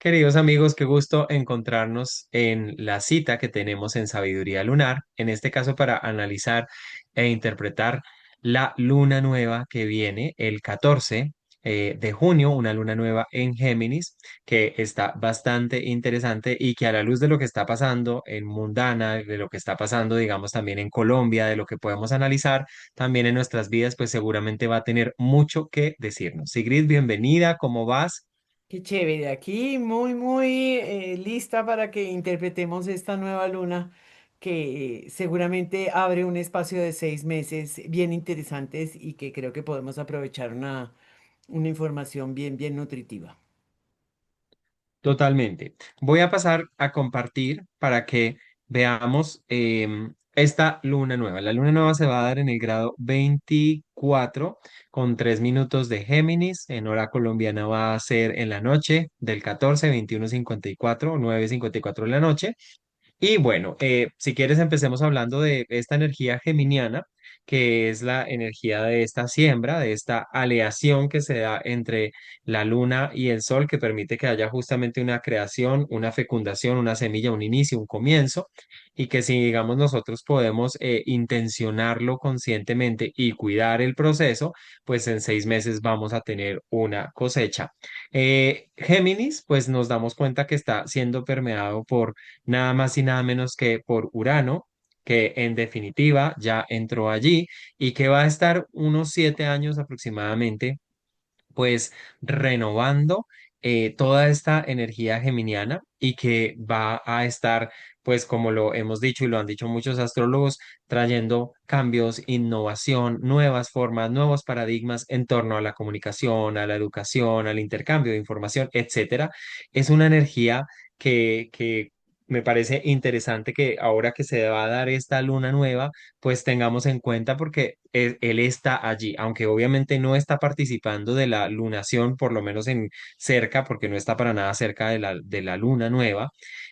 Queridos amigos, qué gusto encontrarnos en la cita que tenemos en Sabiduría Lunar, en este caso para analizar e interpretar la luna nueva que viene el 14 de junio, una luna nueva en Géminis, que está bastante interesante y que a la luz de lo que está pasando en Mundana, de lo que está pasando, digamos, también en Colombia, de lo que podemos analizar también en nuestras vidas, pues seguramente va a tener mucho que decirnos. Sigrid, bienvenida, ¿cómo vas? Qué chévere, aquí muy lista para que interpretemos esta nueva luna que seguramente abre un espacio de 6 meses bien interesantes y que creo que podemos aprovechar una información bien nutritiva. Totalmente. Voy a pasar a compartir para que veamos esta luna nueva. La luna nueva se va a dar en el grado 24 con 3 minutos de Géminis. En hora colombiana va a ser en la noche del 14, 21:54, 9:54 de la noche. Y bueno, si quieres empecemos hablando de esta energía geminiana, que es la energía de esta siembra, de esta aleación que se da entre la luna y el sol, que permite que haya justamente una creación, una fecundación, una semilla, un inicio, un comienzo, y que si digamos nosotros podemos intencionarlo conscientemente y cuidar el proceso, pues en 6 meses vamos a tener una cosecha. Géminis, pues nos damos cuenta que está siendo permeado por nada más y nada menos que por Urano, que en definitiva ya entró allí y que va a estar unos 7 años aproximadamente, pues renovando toda esta energía geminiana y que va a estar, pues como lo hemos dicho y lo han dicho muchos astrólogos, trayendo cambios, innovación, nuevas formas, nuevos paradigmas en torno a la comunicación, a la educación, al intercambio de información, etcétera. Es una energía que me parece interesante que ahora que se va a dar esta luna nueva, pues tengamos en cuenta porque él está allí, aunque obviamente no está participando de la lunación, por lo menos en cerca, porque no está para nada cerca de la luna nueva,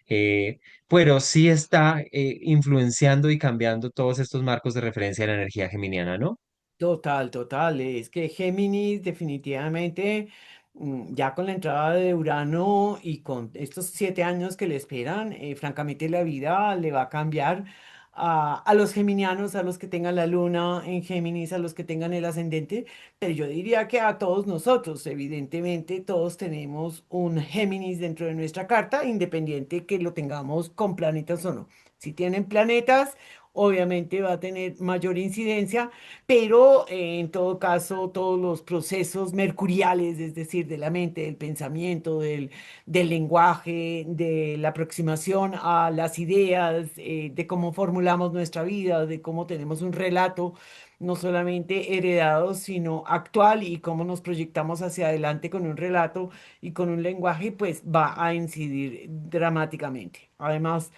eh, pero sí está influenciando y cambiando todos estos marcos de referencia de la energía geminiana, ¿no? Total. Es que Géminis definitivamente, ya con la entrada de Urano y con estos 7 años que le esperan, francamente la vida le va a cambiar a los geminianos, a los que tengan la luna en Géminis, a los que tengan el ascendente, pero yo diría que a todos nosotros, evidentemente, todos tenemos un Géminis dentro de nuestra carta, independiente que lo tengamos con planetas o no. Si tienen planetas, obviamente va a tener mayor incidencia, pero en todo caso todos los procesos mercuriales, es decir, de la mente, del pensamiento, del lenguaje, de la aproximación a las ideas, de cómo formulamos nuestra vida, de cómo tenemos un relato, no solamente heredado, sino actual y cómo nos proyectamos hacia adelante con un relato y con un lenguaje, pues va a incidir dramáticamente. Además,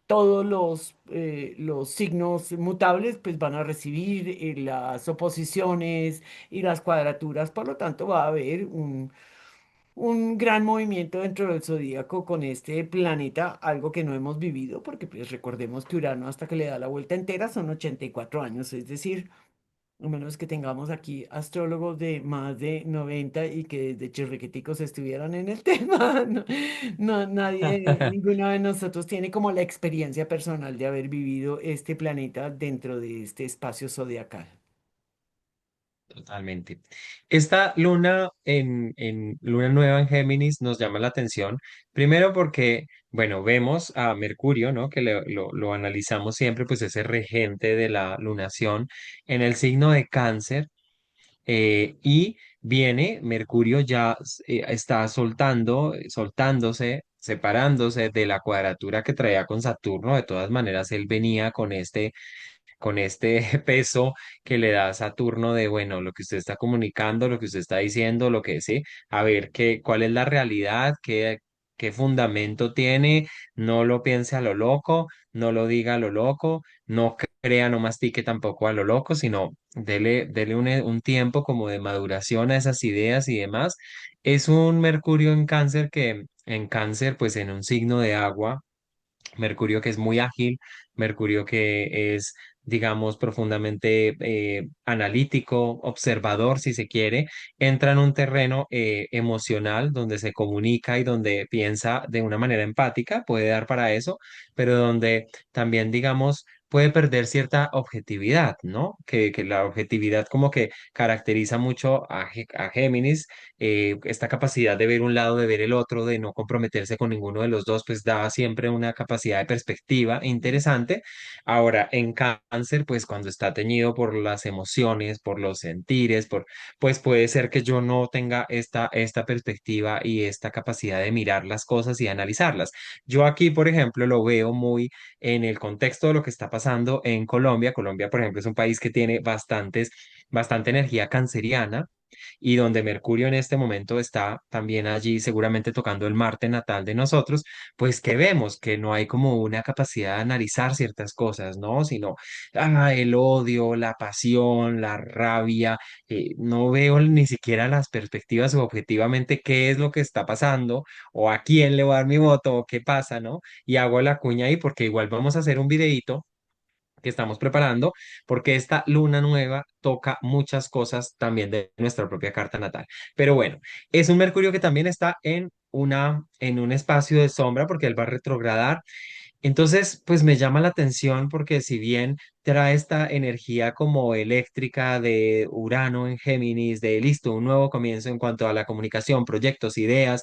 todos los signos mutables pues van a recibir las oposiciones y las cuadraturas, por lo tanto va a haber un gran movimiento dentro del zodíaco con este planeta, algo que no hemos vivido, porque pues recordemos que Urano hasta que le da la vuelta entera son 84 años, es decir, a menos que tengamos aquí astrólogos de más de 90 y que desde chirriquiticos estuvieran en el tema. No, nadie, ninguno de nosotros tiene como la experiencia personal de haber vivido este planeta dentro de este espacio zodiacal. Totalmente. Esta luna en luna nueva en Géminis nos llama la atención, primero porque, bueno, vemos a Mercurio, ¿no? Que lo analizamos siempre, pues ese regente de la lunación en el signo de Cáncer, y viene, Mercurio ya está soltándose, separándose de la cuadratura que traía con Saturno. De todas maneras, él venía con este peso que le da Saturno de, bueno, lo que usted está comunicando, lo que usted está diciendo, lo que sí, a ver cuál es la realidad, qué fundamento tiene, no lo piense a lo loco, no lo diga a lo loco, no crea, no mastique tampoco a lo loco, sino dele un tiempo como de maduración a esas ideas y demás. Es un Mercurio en Cáncer que en Cáncer, pues en un signo de agua. Mercurio que es muy ágil, Mercurio que es digamos, profundamente analítico, observador, si se quiere, entra en un terreno emocional donde se comunica y donde piensa de una manera empática, puede dar para eso, pero donde también, digamos, puede perder cierta objetividad, ¿no? Que la objetividad como que caracteriza mucho a Géminis, esta capacidad de ver un lado, de ver el otro, de no comprometerse con ninguno de los dos, pues da siempre una capacidad de perspectiva interesante. Ahora, en Cáncer, pues cuando está teñido por las emociones, por los sentires, pues puede ser que yo no tenga esta perspectiva y esta capacidad de mirar las cosas y analizarlas. Yo aquí, por ejemplo, lo veo muy en el contexto de lo que está pasando en Colombia. Colombia, por ejemplo, es un país que tiene bastante energía canceriana y donde Mercurio en este momento está también allí seguramente tocando el Marte natal de nosotros, pues que vemos que no hay como una capacidad de analizar ciertas cosas, ¿no? Sino el odio, la pasión, la rabia, no veo ni siquiera las perspectivas o objetivamente qué es lo que está pasando o a quién le voy a dar mi voto o qué pasa, ¿no? Y hago la cuña ahí porque igual vamos a hacer un videíto que estamos preparando, porque esta luna nueva toca muchas cosas también de nuestra propia carta natal. Pero bueno, es un Mercurio que también está en un espacio de sombra, porque él va a retrogradar. Entonces, pues me llama la atención porque si bien trae esta energía como eléctrica de Urano en Géminis, de listo, un nuevo comienzo en cuanto a la comunicación, proyectos, ideas,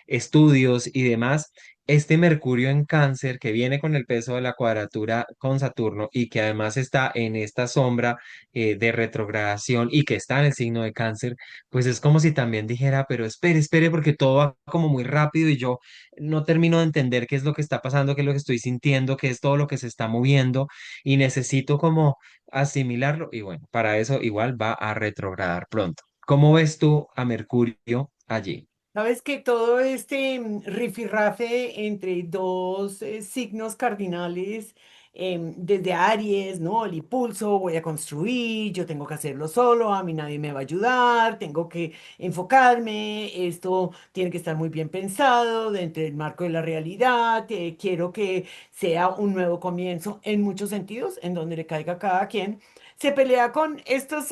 estudios y demás, este Mercurio en Cáncer que viene con el peso de la cuadratura con Saturno y que además está en esta sombra de retrogradación y que está en el signo de Cáncer, pues es como si también dijera, pero espere, porque todo va como muy rápido y yo no termino de entender qué es lo que está pasando, qué es lo que estoy sintiendo, qué es todo lo que se está moviendo y necesito como asimilarlo y bueno, para eso igual va a retrogradar pronto. ¿Cómo ves tú a Mercurio allí? Sabes que todo este rifirrafe entre dos signos cardinales, desde Aries, ¿no? El impulso, voy a construir, yo tengo que hacerlo solo, a mí nadie me va a ayudar, tengo que enfocarme, esto tiene que estar muy bien pensado dentro del marco de la realidad, quiero que sea un nuevo comienzo en muchos sentidos, en donde le caiga a cada quien. Se pelea con esta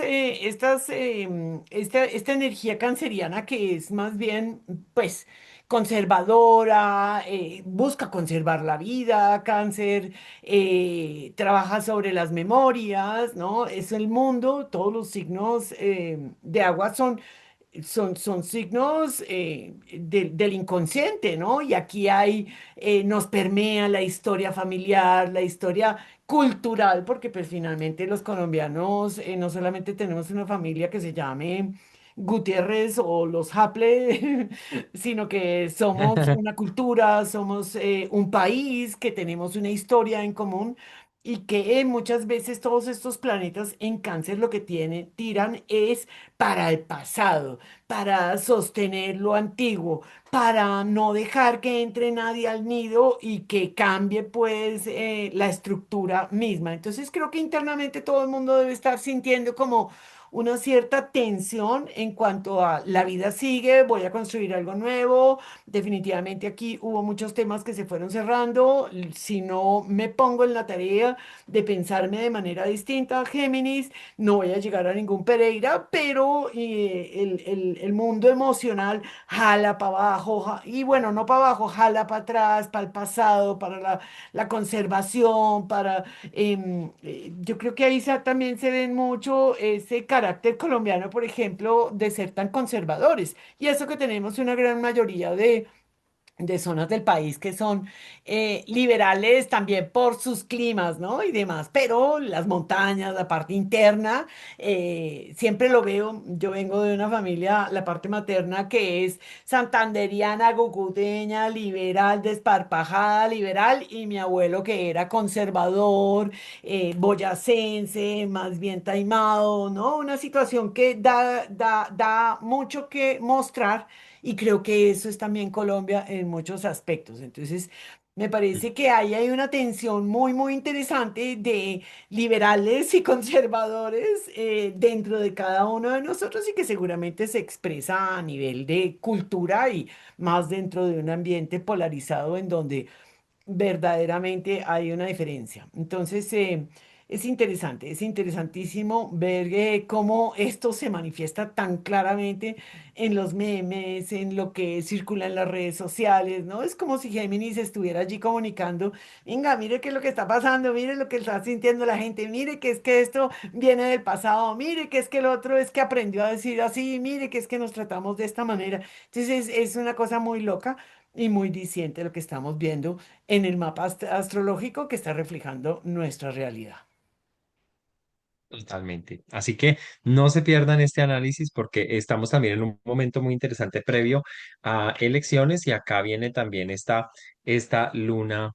energía canceriana que es más bien, pues, conservadora, busca conservar la vida, cáncer, trabaja sobre las memorias, ¿no? Es el mundo, todos los signos de agua son signos del inconsciente, ¿no? Y aquí nos permea la historia familiar, la historia cultural, porque pues finalmente los colombianos no solamente tenemos una familia que se llame Gutiérrez o los Haple, sino que somos una cultura, somos un país, que tenemos una historia en común. Y que muchas veces todos estos planetas en cáncer lo que tiran es para el pasado, para sostener lo antiguo, para no dejar que entre nadie al nido y que cambie pues la estructura misma. Entonces creo que internamente todo el mundo debe estar sintiendo como una cierta tensión en cuanto a la vida sigue, voy a construir algo nuevo. Definitivamente aquí hubo muchos temas que se fueron cerrando. Si no me pongo en la tarea de pensarme de manera distinta, Géminis, no voy a llegar a ningún Pereira, pero el mundo emocional jala para abajo, y bueno, no para abajo, jala para atrás, para el pasado, para la conservación, yo creo que ahí también se ven mucho ese carácter colombiano, por ejemplo, de ser tan conservadores. Y eso que tenemos una gran mayoría de zonas del país que son liberales también por sus climas, ¿no? Y demás, pero las montañas, la parte interna, siempre lo veo, yo vengo de una familia, la parte materna que es santanderiana, cucuteña, liberal, desparpajada, liberal, y mi abuelo que era conservador, boyacense, más bien taimado, ¿no? Una situación que da mucho que mostrar y creo que eso es también Colombia en muchos aspectos. Entonces, me parece que ahí hay una tensión muy, muy interesante de liberales y conservadores dentro de cada uno de nosotros y que seguramente se expresa a nivel de cultura y más dentro de un ambiente polarizado en donde verdaderamente hay una diferencia. Entonces, Es interesantísimo ver cómo esto se manifiesta tan claramente en los memes, en lo que circula en las redes sociales, ¿no? Es como si Géminis estuviera allí comunicando, venga, mire qué es lo que está pasando, mire lo que está sintiendo la gente, mire que es que esto viene del pasado, mire que es que el otro es que aprendió a decir así, mire que es que nos tratamos de esta manera. Entonces es una cosa muy loca y muy diciente lo que estamos viendo en el mapa astrológico que está reflejando nuestra realidad. Totalmente. Así que no se pierdan este análisis porque estamos también en un momento muy interesante previo a elecciones y acá viene también esta luna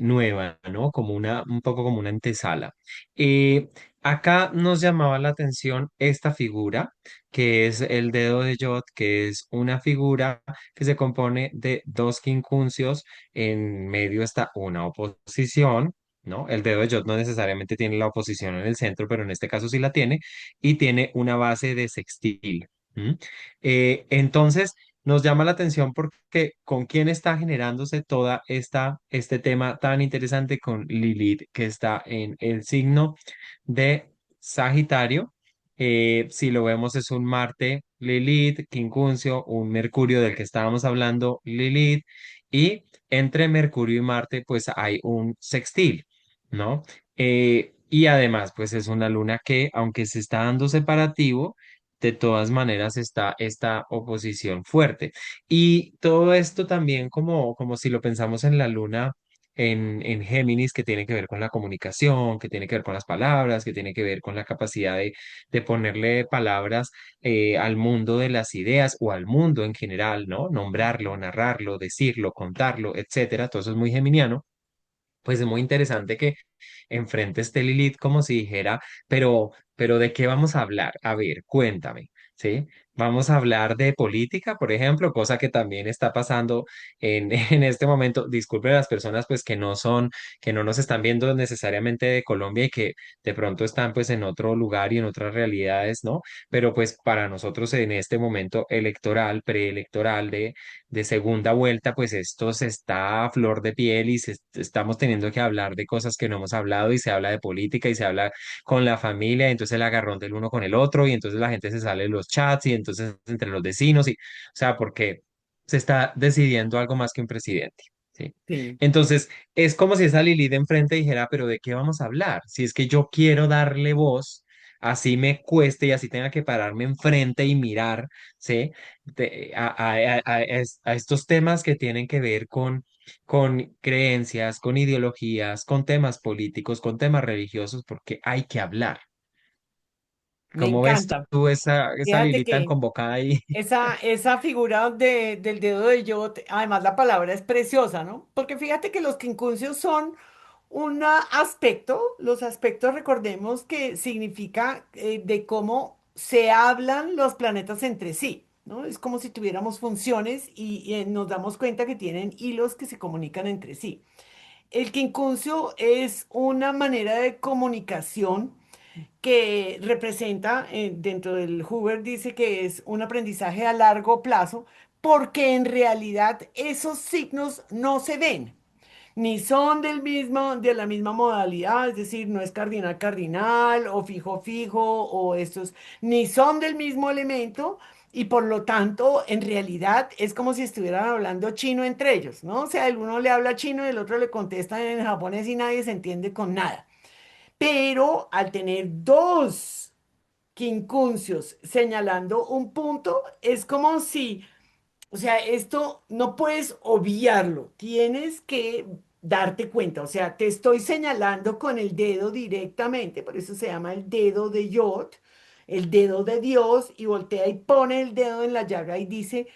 nueva, ¿no? Como un poco como una antesala. Eh, Acá nos llamaba la atención esta figura que es el dedo de Yod, que es una figura que se compone de dos quincuncios, en medio está una oposición. ¿No? El dedo de Jot no necesariamente tiene la oposición en el centro, pero en este caso sí la tiene, y tiene una base de sextil. ¿M? Entonces, nos llama la atención porque con quién está generándose este tema tan interesante con Lilith, que está en el signo de Sagitario. Si lo vemos es un Marte, Lilith, Quincuncio, un Mercurio del que estábamos hablando, Lilith, y entre Mercurio y Marte pues hay un sextil. ¿No? Y además, pues es una luna que, aunque se está dando separativo, de todas maneras está esta oposición fuerte. Y todo esto también como si lo pensamos en la luna en Géminis, que tiene que ver con la comunicación, que tiene que ver con las palabras, que tiene que ver con la capacidad de ponerle palabras al mundo de las ideas o al mundo en general, ¿no? Nombrarlo, narrarlo, decirlo, contarlo, etcétera. Todo eso es muy geminiano. Pues es muy interesante que enfrente esté Lilith como si dijera, pero ¿de qué vamos a hablar? A ver, cuéntame, ¿sí? Vamos a hablar de política, por ejemplo, cosa que también está pasando en este momento. Disculpen a las personas pues que no nos están viendo necesariamente de Colombia y que de pronto están pues en otro lugar y en otras realidades, ¿no? Pero pues para nosotros en este momento electoral, preelectoral de segunda vuelta, pues esto se está a flor de piel y estamos teniendo que hablar de cosas que no hemos hablado y se habla de política y se habla con la familia, y entonces el agarrón del uno con el otro y entonces la gente se sale de los chats y entonces entre los vecinos y, o sea, porque se está decidiendo algo más que un presidente. ¿Sí? Sí. Entonces, es como si esa Lili de enfrente dijera, pero ¿de qué vamos a hablar? Si es que yo quiero darle voz, así me cueste y así tenga que pararme enfrente y mirar, ¿sí? A estos temas que tienen que ver con creencias, con ideologías, con temas políticos, con temas religiosos, porque hay que hablar. Me ¿Cómo ves encanta. tú esa Fíjate Lili tan que convocada ahí? esa figura del dedo de yo, además la palabra es preciosa, ¿no? Porque fíjate que los quincuncios son un aspecto, los aspectos recordemos que significa de cómo se hablan los planetas entre sí, ¿no? Es como si tuviéramos funciones y nos damos cuenta que tienen hilos que se comunican entre sí. El quincuncio es una manera de comunicación que representa, dentro del Hoover dice que es un aprendizaje a largo plazo, porque en realidad esos signos no se ven, ni son de la misma modalidad, es decir, no es cardinal cardinal o fijo fijo o estos, ni son del mismo elemento. Y por lo tanto, en realidad es como si estuvieran hablando chino entre ellos, ¿no? O sea, el uno le habla chino y el otro le contesta en japonés y nadie se entiende con nada. Pero al tener dos quincuncios señalando un punto, es como si, o sea, esto no puedes obviarlo, tienes que darte cuenta, o sea, te estoy señalando con el dedo directamente, por eso se llama el dedo de Yod, el dedo de Dios, y voltea y pone el dedo en la llaga y dice,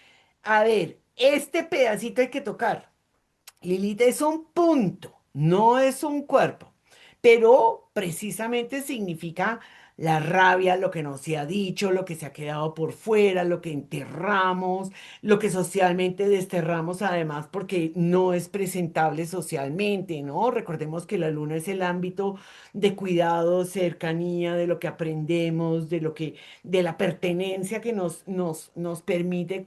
a ver, este pedacito hay que tocar. Lilith es un punto, no es un cuerpo, pero precisamente significa la rabia, lo que no se ha dicho, lo que se ha quedado por fuera, lo que enterramos, lo que socialmente desterramos además porque no es presentable socialmente, ¿no? Recordemos que la luna es el ámbito de cuidado, cercanía, de lo que aprendemos, de lo que, de la pertenencia que nos permite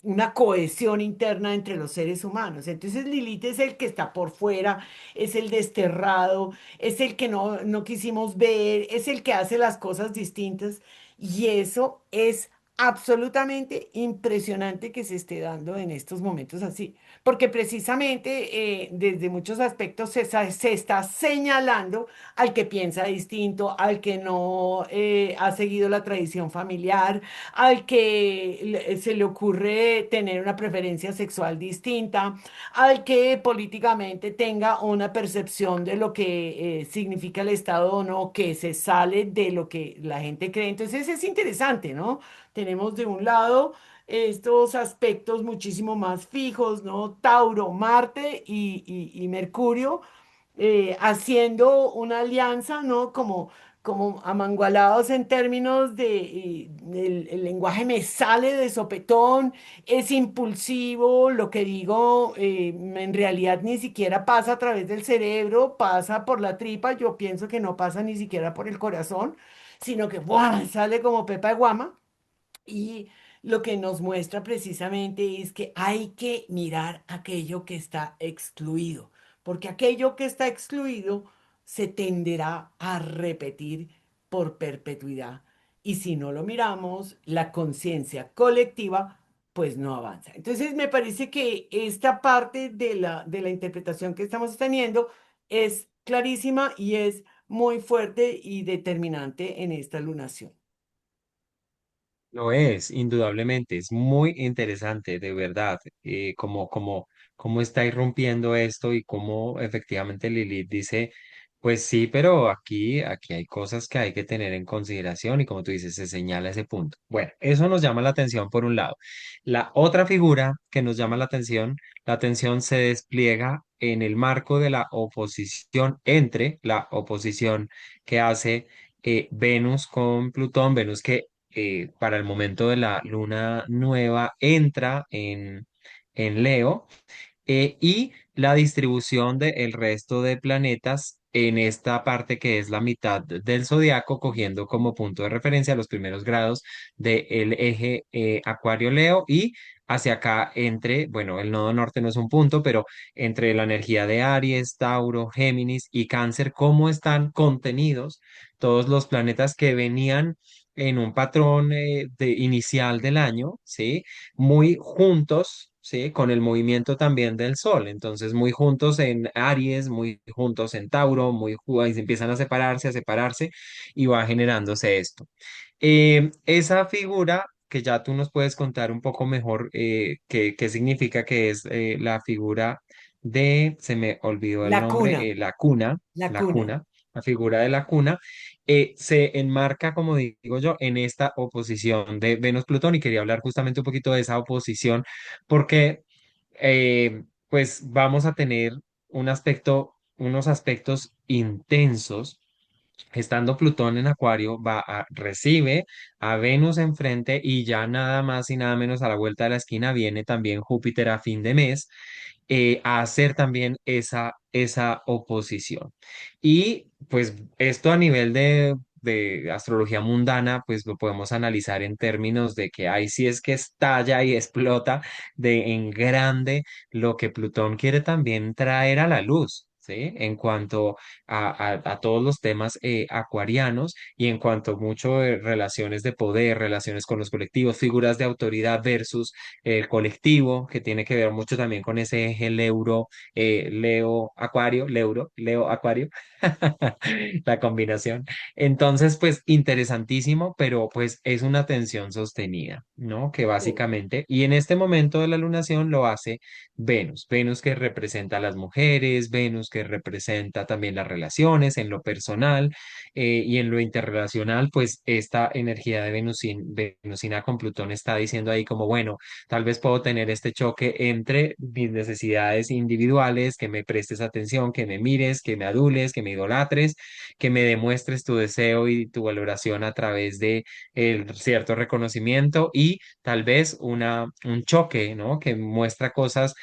una cohesión interna entre los seres humanos. Entonces Lilith es el que está por fuera, es el desterrado, es el que no quisimos ver, es el que hace las cosas distintas y eso es absolutamente impresionante que se esté dando en estos momentos así, porque precisamente desde muchos aspectos se está señalando al que piensa distinto, al que no ha seguido la tradición familiar, al que se le ocurre tener una preferencia sexual distinta, al que políticamente tenga una percepción de lo que significa el Estado o no, que se sale de lo que la gente cree. Entonces es interesante, ¿no? Tenemos de un lado estos aspectos muchísimo más fijos, ¿no? Tauro, Marte y Mercurio haciendo una alianza, ¿no? Como amangualados en términos de, el lenguaje me sale de sopetón, es impulsivo, lo que digo en realidad ni siquiera pasa a través del cerebro, pasa por la tripa, yo pienso que no pasa ni siquiera por el corazón, sino que ¡buah! Sale como pepa de guama. Y lo que nos muestra precisamente es que hay que mirar aquello que está excluido, porque aquello que está excluido se tenderá a repetir por perpetuidad. Y si no lo miramos, la conciencia colectiva pues no avanza. Entonces me parece que esta parte de la interpretación que estamos teniendo es clarísima y es muy fuerte y determinante en esta lunación. Lo es, indudablemente, es muy interesante, de verdad, cómo está irrumpiendo esto y cómo efectivamente Lilith dice, pues sí, pero aquí hay cosas que hay que tener en consideración y como tú dices, se señala ese punto. Bueno, eso nos llama la atención por un lado. La otra figura que nos llama la atención se despliega en el marco de la oposición entre la oposición que hace Venus con Plutón, Venus que para el momento de la luna nueva entra en Leo y la distribución del resto de planetas en esta parte que es la mitad del zodiaco, cogiendo como punto de referencia los primeros grados del eje Acuario-Leo y hacia acá entre, bueno, el nodo norte no es un punto, pero entre la energía de Aries, Tauro, Géminis y Cáncer, cómo están contenidos todos los planetas que venían en un patrón inicial del año, ¿sí? Muy juntos, ¿sí? Con el movimiento también del Sol. Entonces, muy juntos en Aries, muy juntos en Tauro, ahí se empiezan a separarse y va generándose esto. Esa figura que ya tú nos puedes contar un poco mejor qué significa que es la figura se me olvidó el La cuna, nombre, la la cuna. cuna, la figura de la cuna, se enmarca, como digo yo, en esta oposición de Venus-Plutón y quería hablar justamente un poquito de esa oposición porque pues vamos a tener unos aspectos intensos. Estando Plutón en Acuario, recibe a Venus enfrente y ya nada más y nada menos a la vuelta de la esquina viene también Júpiter a fin de mes a hacer también esa oposición. Y pues esto a nivel de astrología mundana, pues lo podemos analizar en términos de que ahí sí es que estalla y explota en grande lo que Plutón quiere también traer a la luz. ¿Sí? En cuanto a todos los temas acuarianos y en cuanto mucho de relaciones de poder, relaciones con los colectivos, figuras de autoridad versus el colectivo, que tiene que ver mucho también con ese eje Leo, Acuario, Leo, Acuario, la combinación. Entonces, pues interesantísimo, pero pues es una tensión sostenida, ¿no? Que básicamente, y en este momento de la lunación lo hace Venus que representa a las mujeres, Venus que representa también las relaciones en lo personal y en lo interrelacional, pues esta energía de Venusina con Plutón está diciendo ahí como, bueno, tal vez puedo tener este choque entre mis necesidades individuales, que me prestes atención, que me mires, que me adules, que me idolatres, que me demuestres tu deseo y tu valoración a través de el cierto reconocimiento y tal vez un choque, ¿no? Que muestra cosas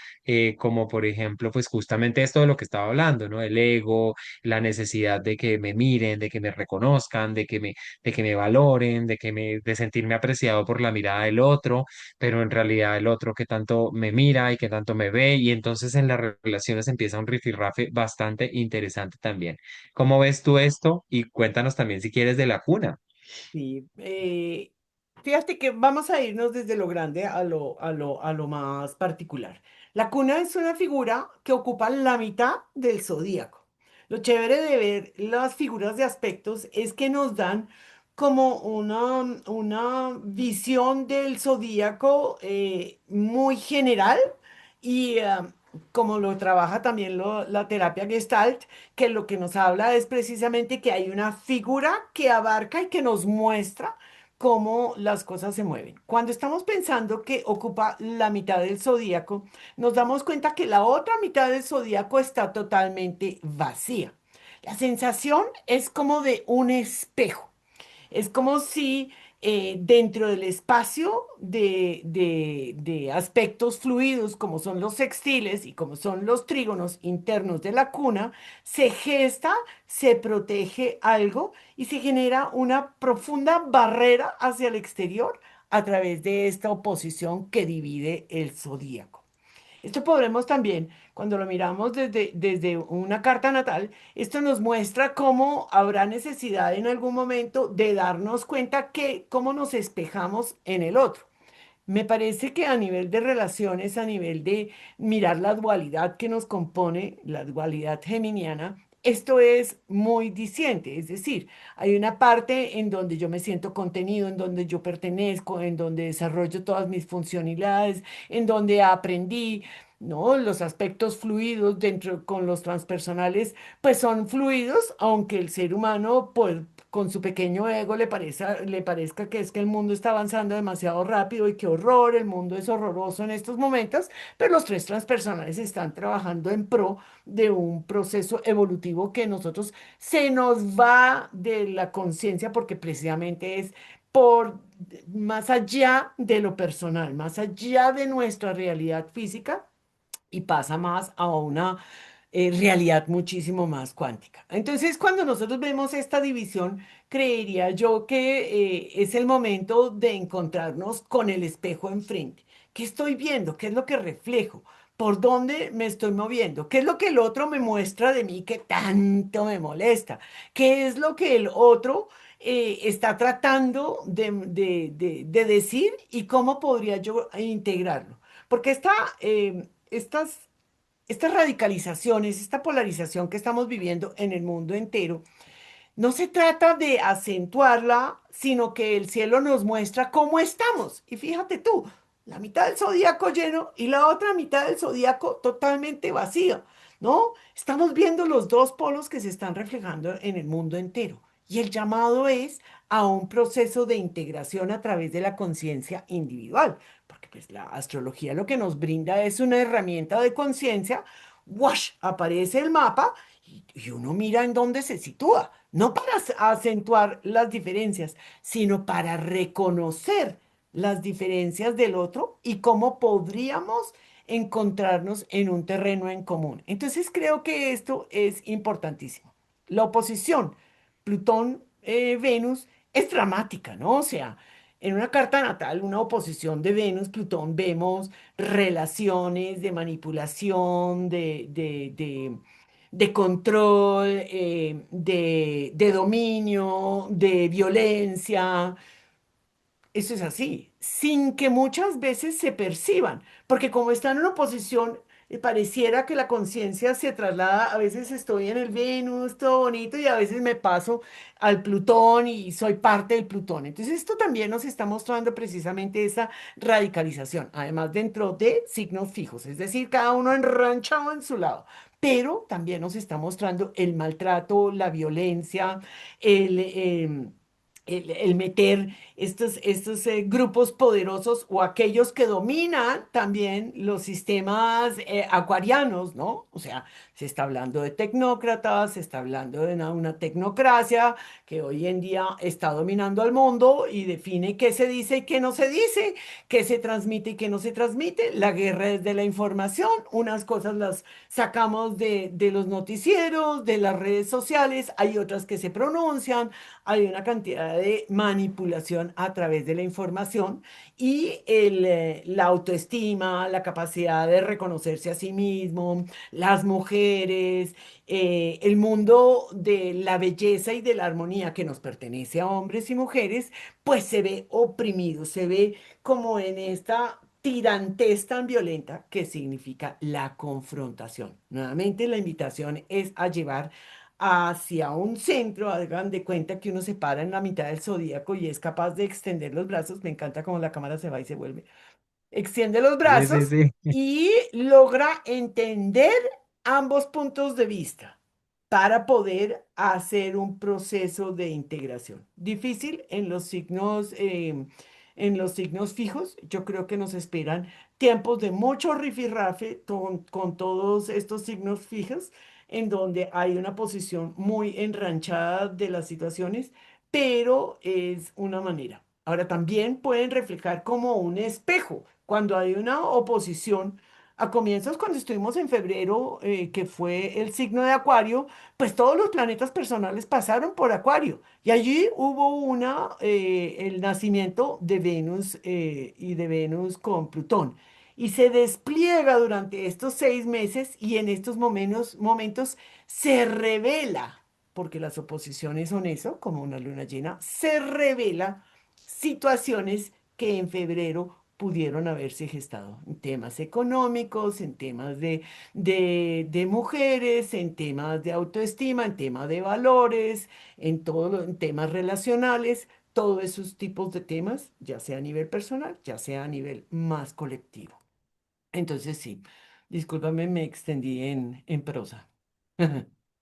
como por ejemplo, pues justamente esto de lo que estaba hablando manejando, ¿no? El ego, la necesidad de que me miren, de que me reconozcan, de que me valoren, de sentirme apreciado por la mirada del otro, pero en realidad el otro que tanto me mira y que tanto me ve, y entonces en las relaciones empieza un rifirrafe bastante interesante también. ¿Cómo ves tú esto? Y cuéntanos también si quieres de la cuna. Sí, fíjate que vamos a irnos desde lo grande a lo más particular. La cuna es una figura que ocupa la mitad del zodíaco. Lo chévere de ver las figuras de aspectos es que nos dan como una visión del zodíaco muy general y como lo trabaja también la terapia Gestalt, que lo que nos habla es precisamente que hay una figura que abarca y que nos muestra cómo las cosas se mueven. Cuando estamos pensando que ocupa la mitad del zodíaco, nos damos cuenta que la otra mitad del zodíaco está totalmente vacía. La sensación es como de un espejo. Es como si dentro del espacio de aspectos fluidos, como son los sextiles y como son los trígonos internos de la cuna, se gesta, se protege algo y se genera una profunda barrera hacia el exterior a través de esta oposición que divide el zodíaco. Esto podremos también, cuando lo miramos desde una carta natal, esto nos muestra cómo habrá necesidad en algún momento de darnos cuenta que cómo nos espejamos en el otro. Me parece que a nivel de relaciones, a nivel de mirar la dualidad que nos compone, la dualidad geminiana, esto es muy diciente, es decir, hay una parte en donde yo me siento contenido, en donde yo pertenezco, en donde desarrollo todas mis funcionalidades, en donde aprendí, ¿no? Los aspectos fluidos dentro con los transpersonales, pues son fluidos, aunque el ser humano, pues con su pequeño ego le parezca que es que el mundo está avanzando demasiado rápido y qué horror, el mundo es horroroso en estos momentos, pero los tres transpersonales están trabajando en pro de un proceso evolutivo que nosotros se nos va de la conciencia porque precisamente es por más allá de lo personal, más allá de nuestra realidad física y pasa más a una realidad muchísimo más cuántica. Entonces, cuando nosotros vemos esta división, creería yo que es el momento de encontrarnos con el espejo enfrente. ¿Qué estoy viendo? ¿Qué es lo que reflejo? ¿Por dónde me estoy moviendo? ¿Qué es lo que el otro me muestra de mí que tanto me molesta? ¿Qué es lo que el otro está tratando de decir y cómo podría yo integrarlo? Porque estas radicalizaciones, esta polarización que estamos viviendo en el mundo entero, no se trata de acentuarla, sino que el cielo nos muestra cómo estamos. Y fíjate tú, la mitad del zodíaco lleno y la otra mitad del zodíaco totalmente vacío, ¿no? Estamos viendo los dos polos que se están reflejando en el mundo entero. Y el llamado es a un proceso de integración a través de la conciencia individual, porque pues la astrología lo que nos brinda es una herramienta de conciencia. ¡Wash! Aparece el mapa y uno mira en dónde se sitúa, no para acentuar las diferencias, sino para reconocer las diferencias del otro y cómo podríamos encontrarnos en un terreno en común. Entonces creo que esto es importantísimo. La oposición Plutón-Venus es dramática, ¿no? O sea, en una carta natal, una oposición de Venus-Plutón, vemos relaciones de manipulación, de control, de dominio, de violencia. Eso es así, sin que muchas veces se perciban, porque como están en oposición, pareciera que la conciencia se traslada, a veces estoy en el Venus, todo bonito, y a veces me paso al Plutón y soy parte del Plutón. Entonces esto también nos está mostrando precisamente esa radicalización, además dentro de signos fijos, es decir, cada uno enranchado en su lado. Pero también nos está mostrando el maltrato, la violencia, el, el meter estos grupos poderosos o aquellos que dominan también los sistemas acuarianos, ¿no? O sea, se está hablando de tecnócratas, se está hablando de una tecnocracia que hoy en día está dominando al mundo y define qué se dice y qué no se dice, qué se transmite y qué no se transmite. La guerra es de la información, unas cosas las sacamos de los noticieros, de las redes sociales, hay otras que se pronuncian, hay una cantidad de manipulación a través de la información y la autoestima, la capacidad de reconocerse a sí mismo, las mujeres, el mundo de la belleza y de la armonía que nos pertenece a hombres y mujeres, pues se ve oprimido, se ve como en esta tirantez tan violenta que significa la confrontación. Nuevamente, la invitación es a llevar hacia un centro, hagan de cuenta que uno se para en la mitad del zodíaco y es capaz de extender los brazos, me encanta cómo la cámara se va y se vuelve, extiende los Sí, sí, brazos sí. y logra entender ambos puntos de vista para poder hacer un proceso de integración. Difícil en los signos fijos. Yo creo que nos esperan tiempos de mucho rifirrafe con todos estos signos fijos, en donde hay una posición muy enranchada de las situaciones, pero es una manera. Ahora también pueden reflejar como un espejo cuando hay una oposición. A comienzos, cuando estuvimos en febrero, que fue el signo de Acuario, pues todos los planetas personales pasaron por Acuario y allí hubo el nacimiento de Venus y de Venus con Plutón. Y se despliega durante estos 6 meses y en estos momentos se revela, porque las oposiciones son eso, como una luna llena, se revela situaciones que en febrero pudieron haberse gestado en temas económicos, en temas de mujeres, en temas de autoestima, en temas de valores, en temas relacionales, todos esos tipos de temas, ya sea a nivel personal, ya sea a nivel más colectivo. Entonces sí, discúlpame, me extendí en prosa.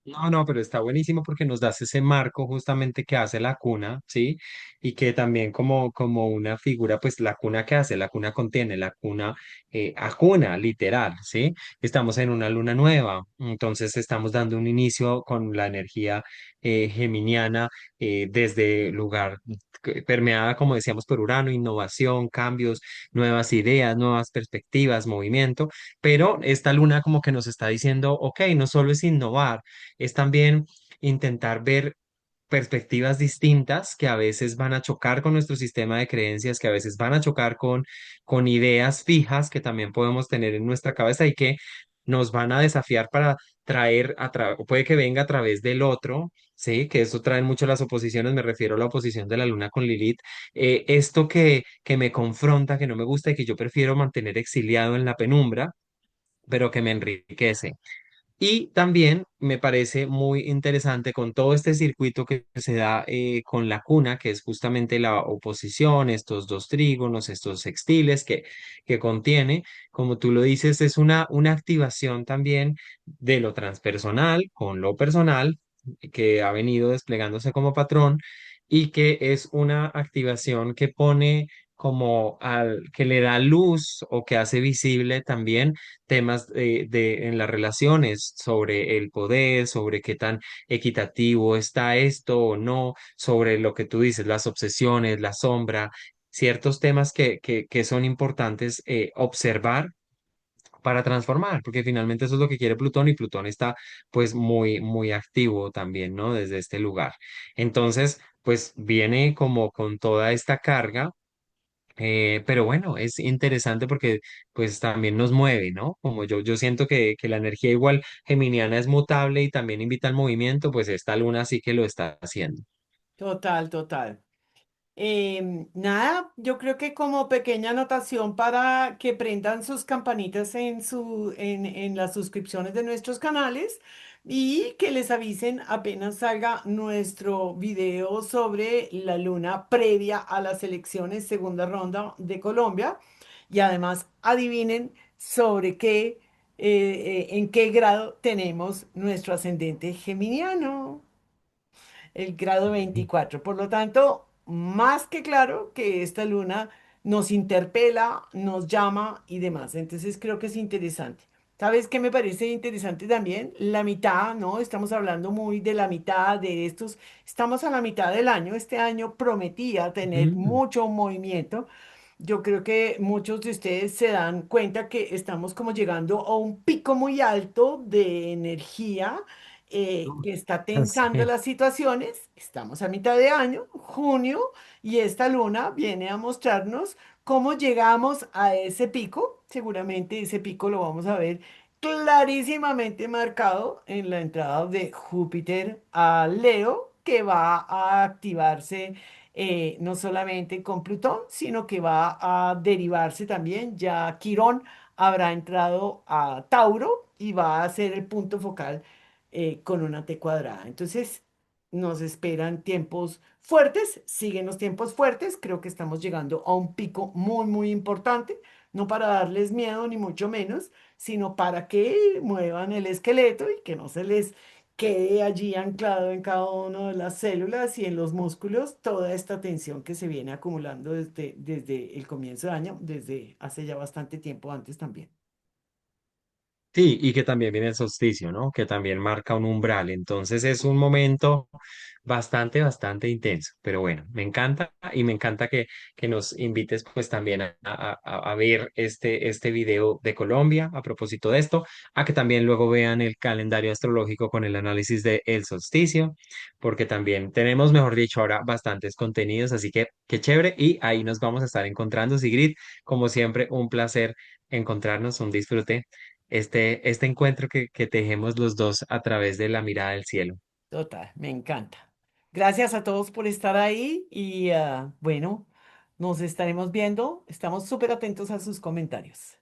No, no, pero está buenísimo porque nos das ese marco justamente que hace la cuna, ¿sí? Y que también como una figura, pues la cuna que hace, la cuna contiene, la cuna acuna, literal, ¿sí? Estamos en una luna nueva, entonces estamos dando un inicio con la energía geminiana desde lugar permeada, como decíamos, por Urano, innovación, cambios, nuevas ideas, nuevas perspectivas, movimiento, pero esta luna como que nos está diciendo, ok, no solo es innovar, es también intentar ver perspectivas distintas que a veces van a chocar con nuestro sistema de creencias, que a veces van a chocar con ideas fijas que también podemos tener en nuestra cabeza y que nos van a desafiar para traer, o puede que venga a través del otro, ¿sí? Que eso traen mucho las oposiciones, me refiero a la oposición de la luna con Lilith, esto que me confronta, que no me gusta y que yo prefiero mantener exiliado en la penumbra, pero que me enriquece. Y también me parece muy interesante con todo este circuito que se da con la cuna, que es justamente la oposición, estos dos trígonos, estos sextiles que contiene, como tú lo dices, es una activación también de lo transpersonal con lo personal, que ha venido desplegándose como patrón y que es una activación que pone que le da luz o que hace visible también temas en las relaciones sobre el poder, sobre qué tan equitativo está esto o no, sobre lo que tú dices, las obsesiones, la sombra, ciertos temas que son importantes observar para transformar, porque finalmente eso es lo que quiere Plutón y Plutón está pues muy, muy activo también, ¿no? Desde este lugar. Entonces, pues viene como con toda esta carga, pero bueno, es interesante porque pues también nos mueve, ¿no? Como yo siento que la energía igual geminiana es mutable y también invita al movimiento, pues esta luna sí que lo está haciendo. Total, total. Nada, yo creo que como pequeña anotación para que prendan sus campanitas en las suscripciones de nuestros canales y que les avisen apenas salga nuestro video sobre la luna previa a las elecciones segunda ronda de Colombia. Y además adivinen sobre en qué grado tenemos nuestro ascendente geminiano, el grado 24. Por lo tanto, más que claro que esta luna nos interpela, nos llama y demás. Entonces creo que es interesante. ¿Sabes qué me parece interesante también? La mitad, ¿no? Estamos hablando muy de la mitad de estos. Estamos a la mitad del año. Este año prometía tener Mm, mucho movimiento. Yo creo que muchos de ustedes se dan cuenta que estamos como llegando a un pico muy alto de energía que está tensando sí. las situaciones. Estamos a mitad de año, junio, y esta luna viene a mostrarnos cómo llegamos a ese pico. Seguramente ese pico lo vamos a ver clarísimamente marcado en la entrada de Júpiter a Leo, que va a activarse no solamente con Plutón, sino que va a derivarse también. Ya Quirón habrá entrado a Tauro y va a ser el punto focal con una T cuadrada. Entonces, nos esperan tiempos fuertes, siguen los tiempos fuertes. Creo que estamos llegando a un pico muy, muy importante, no para darles miedo ni mucho menos, sino para que muevan el esqueleto y que no se les quede allí anclado en cada una de las células y en los músculos toda esta tensión que se viene acumulando desde el comienzo de año, desde hace ya bastante tiempo antes también. Sí, y que también viene el solsticio, ¿no? Que también marca un umbral. Entonces es un momento bastante intenso. Pero bueno, me encanta y me encanta que nos invites pues también a ver este video de Colombia a propósito de esto, a que también luego vean el calendario astrológico con el análisis del solsticio, porque también tenemos, mejor dicho, ahora bastantes contenidos. Así que qué chévere y ahí nos vamos a estar encontrando, Sigrid. Como siempre, un placer encontrarnos, un disfrute este encuentro que tejemos los dos a través de la mirada del cielo. Total, me encanta. Gracias a todos por estar ahí y bueno, nos estaremos viendo. Estamos súper atentos a sus comentarios.